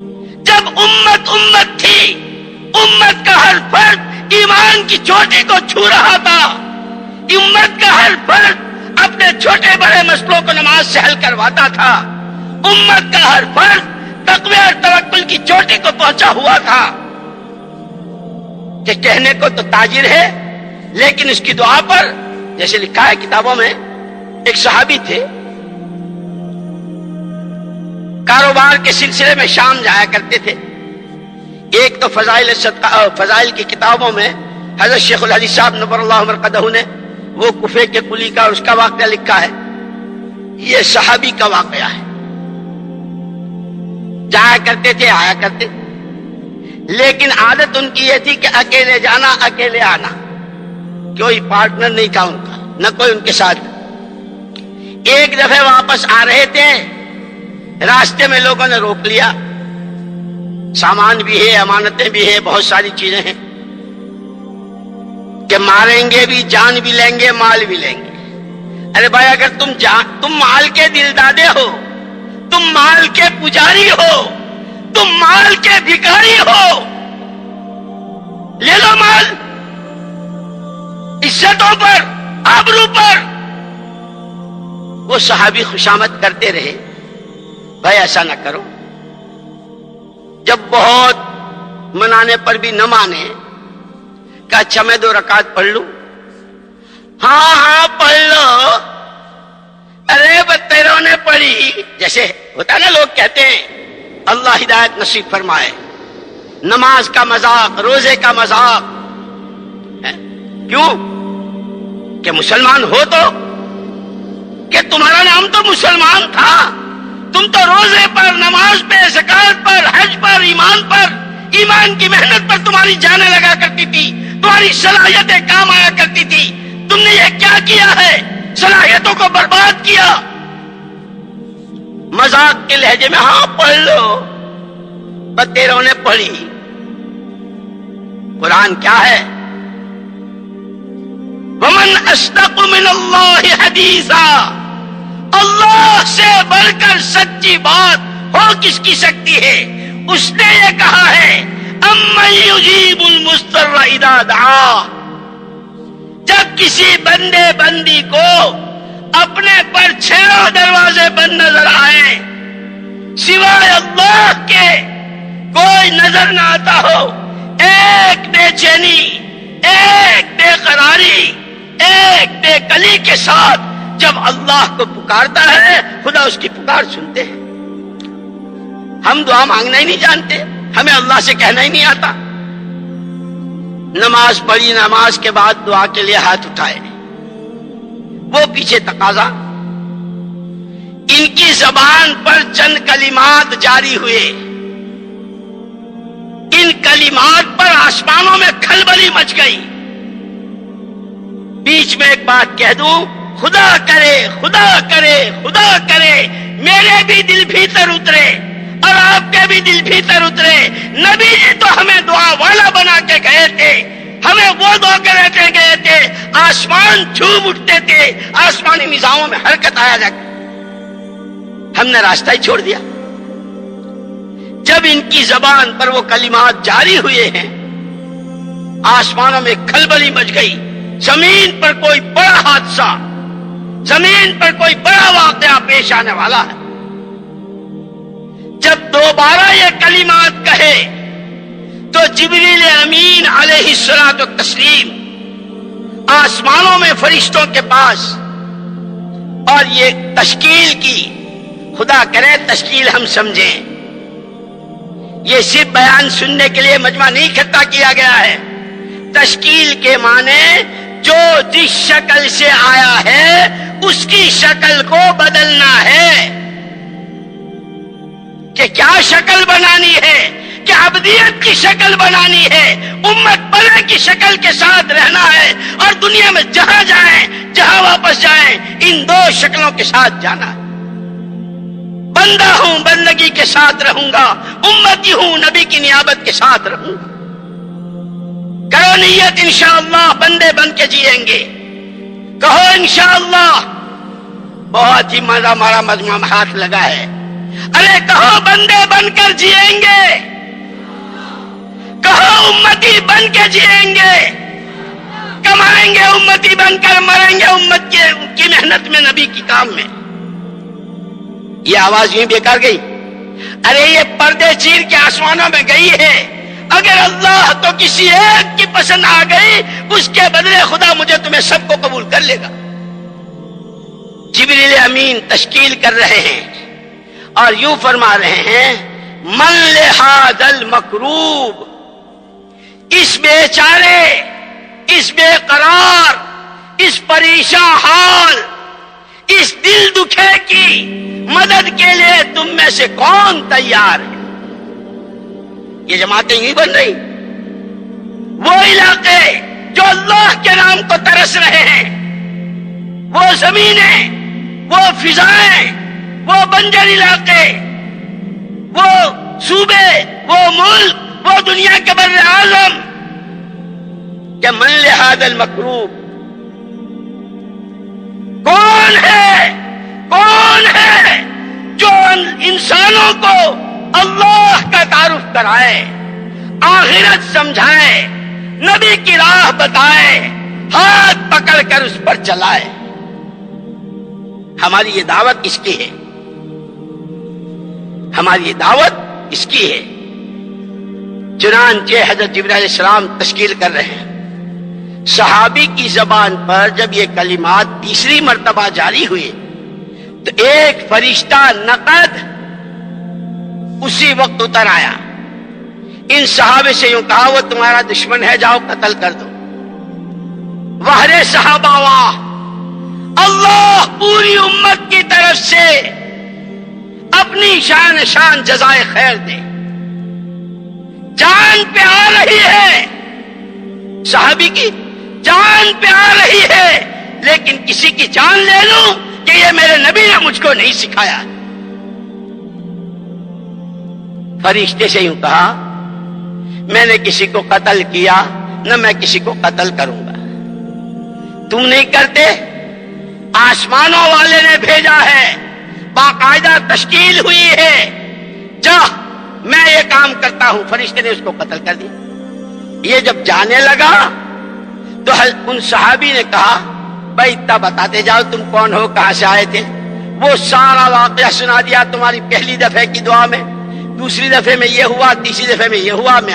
جب امت تھی، امت کا ہر فرد ایمان کی چوٹی کو چھو رہا تھا، امت کا ہر فرد اپنے چھوٹے بڑے مسئلوں کو نماز سے حل کرواتا تھا، امت کا ہر فرد تقوی اور توکل کی چوٹی کو پہنچا ہوا تھا کہ کہنے کو تو تاجر ہے لیکن اس کی دعا پر، جیسے لکھا ہے کتابوں میں، ایک صحابی تھے، کاروبار کے سلسلے میں شام جایا کرتے تھے۔ ایک تو فضائل کی کتابوں میں حضرت شیخ الحدیث صاحب نور اللہ مرقدہ نے وہ کوفے کے قلی کا اس کا واقعہ لکھا ہے، یہ صحابی کا واقعہ ہے۔ جایا کرتے تھے، آیا کرتے، لیکن عادت ان کی یہ تھی کہ اکیلے جانا اکیلے آنا، کوئی پارٹنر نہیں تھا ان کا، نہ کوئی ان کے ساتھ۔ ایک دفعہ واپس آ رہے تھے، راستے میں لوگوں نے روک لیا، سامان بھی ہے، امانتیں بھی ہیں، بہت ساری چیزیں ہیں کہ ماریں گے بھی، جان بھی لیں گے، مال بھی لیں گے۔ ارے بھائی، اگر تم مال کے دلدادے ہو، تم مال کے پجاری ہو، تم مال کے بھکاری ہو، لے لو مال، عزتوں پر، آبرو پر۔ وہ صحابی خوشامد کرتے رہے، بھائی ایسا نہ کرو۔ جب بہت منانے پر بھی نہ مانے کہ اچھا میں 2 رکعت پڑھ لوں، ہاں پڑھ لو۔ ارے بتیروں نے پڑھی، جیسے ہوتا نا، لوگ کہتے ہیں اللہ ہدایت نصیب فرمائے، نماز کا مذاق، روزے کا مذاق، کیوں کہ مسلمان ہو تو، کہ تمہارا نام تو مسلمان تھا، تم تو روزے پر، نماز پہ، زکات پر، حج پر، ایمان کی محنت پر تمہاری جانیں لگا کرتی تھی، تمہاری صلاحیتیں کام آیا کرتی تھی۔ تم نے یہ کیا کیا ہے؟ صلاحیتوں کو برباد کیا۔ مذاق کے لہجے میں ہاں پڑھ لو، بتیروں نے پڑھی۔ قرآن کیا ہے؟ وَمَنْ أَصْدَقُ مِنَ اللَّهِ حَدِيثًا، اللہ سے بڑھ کر سچی بات ہو کس کی سکتی ہے؟ اس نے یہ کہا ہے اَمَّن يُجِيبُ الْمُضْطَرَّ إِذَا دَعَاهُ، جب کسی بندے بندی کو اپنے پر 6 دروازے بند نظر آئے، سوائے اللہ کے کوئی نظر نہ آتا ہو، ایک بے چینی، ایک بے قراری، ایک بے کلی کے ساتھ جب اللہ کو پکارتا ہے، خدا اس کی پکار سنتے ہیں۔ ہم دعا مانگنا ہی نہیں جانتے، ہمیں اللہ سے کہنا ہی نہیں آتا۔ نماز پڑھی، نماز کے بعد دعا کے لیے ہاتھ اٹھائے، وہ پیچھے تقاضا۔ ان کی زبان پر چند کلمات جاری ہوئے، ان کلمات پر آسمانوں میں کھلبلی مچ گئی۔ بیچ میں ایک بات کہہ دوں، خدا کرے، خدا کرے، خدا کرے میرے بھی دل بھیتر اترے اور آپ کے بھی دل بھیتر اترے۔ نبی جی تو ہمیں دعا والا بنا کے گئے تھے، ہمیں وہ دعا کر کے گئے تھے، آسمان جھوم اٹھتے تھے، آسمانی نظاموں میں حرکت آیا جاتی، ہم نے راستہ ہی چھوڑ دیا۔ جب ان کی زبان پر وہ کلمات جاری ہوئے ہیں، آسمانوں میں کھلبلی مچ گئی، زمین پر کوئی بڑا حادثہ، زمین پر کوئی بڑا واقعہ پیش آنے والا ہے۔ جب دوبارہ یہ کلمات کہے تو جبریل امین علیہ الصلوۃ والتسلیم آسمانوں میں فرشتوں کے پاس، اور یہ تشکیل کی، خدا کرے تشکیل ہم سمجھیں، یہ صرف بیان سننے کے لیے مجمع نہیں اکٹھا کیا گیا ہے۔ تشکیل کے معنی جو جس شکل سے آیا ہے اس کی شکل کو بدلنا ہے۔ کہ کیا شکل بنانی ہے؟ کہ عبدیت کی شکل بنانی ہے، امت بلے کی شکل کے ساتھ رہنا ہے، اور دنیا میں جہاں جائیں، جہاں واپس جائیں، ان 2 شکلوں کے ساتھ جانا ہے۔ بندہ ہوں، بندگی کے ساتھ رہوں گا، امتی ہوں، نبی کی نیابت کے ساتھ رہوں گا۔ کرو نیت، انشاءاللہ بندے بن کے جیئیں گے، کہو انشاءاللہ۔ بہت ہی مزہ ہمارا مجمع میں ہاتھ لگا ہے، ارے کہو بندے بن کر جیئیں گے، کہو امتی بن کے جیئیں گے، کمائیں گے امتی بن کر، مریں گے امت کی محنت میں، نبی کی کام میں۔ یہ آواز یوں بیکار گئی؟ ارے یہ پردے چیر کے آسمانوں میں گئی ہے۔ اگر اللہ تو کسی ایک کی پسند آ گئی، اس کے بدلے خدا مجھے تمہیں سب کو قبول کر لے گا۔ جبریل امین تشکیل کر رہے ہیں اور یوں فرما رہے ہیں، من لہذا المکروب، اس بیچارے، اس بے قرار، اس پریشان حال، اس دل دکھے کی مدد کے لیے تم میں سے کون تیار ہے؟ یہ جماعتیں یوں بن رہی، وہ علاقے جو اللہ کے نام کو ترس رہے ہیں، وہ زمینیں، وہ فضائیں، وہ بنجر علاقے، وہ صوبے، وہ ملک، وہ دنیا کے بر اعظم، کہ من لہذا المکروب، کون ہے، کون ہے جو انسانوں کو اللہ کا تعارف کرائے، آخرت سمجھائے، نبی کی راہ بتائے، ہاتھ پکڑ کر اس پر چلائے؟ ہماری یہ دعوت اس کی ہے، ہماری یہ دعوت اس کی ہے۔ چنانچہ حضرت جبرائیل علیہ السلام تشکیل کر رہے ہیں۔ صحابی کی زبان پر جب یہ کلمات تیسری مرتبہ جاری ہوئے تو ایک فرشتہ نقد اسی وقت اتر آیا، ان صحابے سے یوں کہا، وہ تمہارا دشمن ہے، جاؤ قتل کر دو۔ وہرے صحابہ واہ، اللہ پوری امت کی طرف سے اپنی شان جزائے خیر دے۔ جان پہ آ رہی ہے، صحابی کی جان پہ آ رہی ہے، لیکن کسی کی جان لے لوں کہ یہ میرے نبی نے مجھ کو نہیں سکھایا۔ فرشتے سے یوں کہا، میں نے کسی کو قتل کیا، نہ میں کسی کو قتل کروں گا۔ تم نہیں کرتے، آسمانوں والے نے بھیجا ہے، باقاعدہ تشکیل ہوئی ہے، جا میں یہ کام کرتا ہوں۔ فرشتے نے اس کو قتل کر دیا۔ یہ جب جانے لگا تو ان صحابی نے کہا، بھائی اتنا بتاتے جاؤ تم کون ہو، کہاں سے آئے تھے۔ وہ سارا واقعہ سنا دیا، تمہاری پہلی دفعہ کی دعا میں، دوسری دفعہ میں یہ ہوا، تیسری دفعہ میں یہ ہوا، میں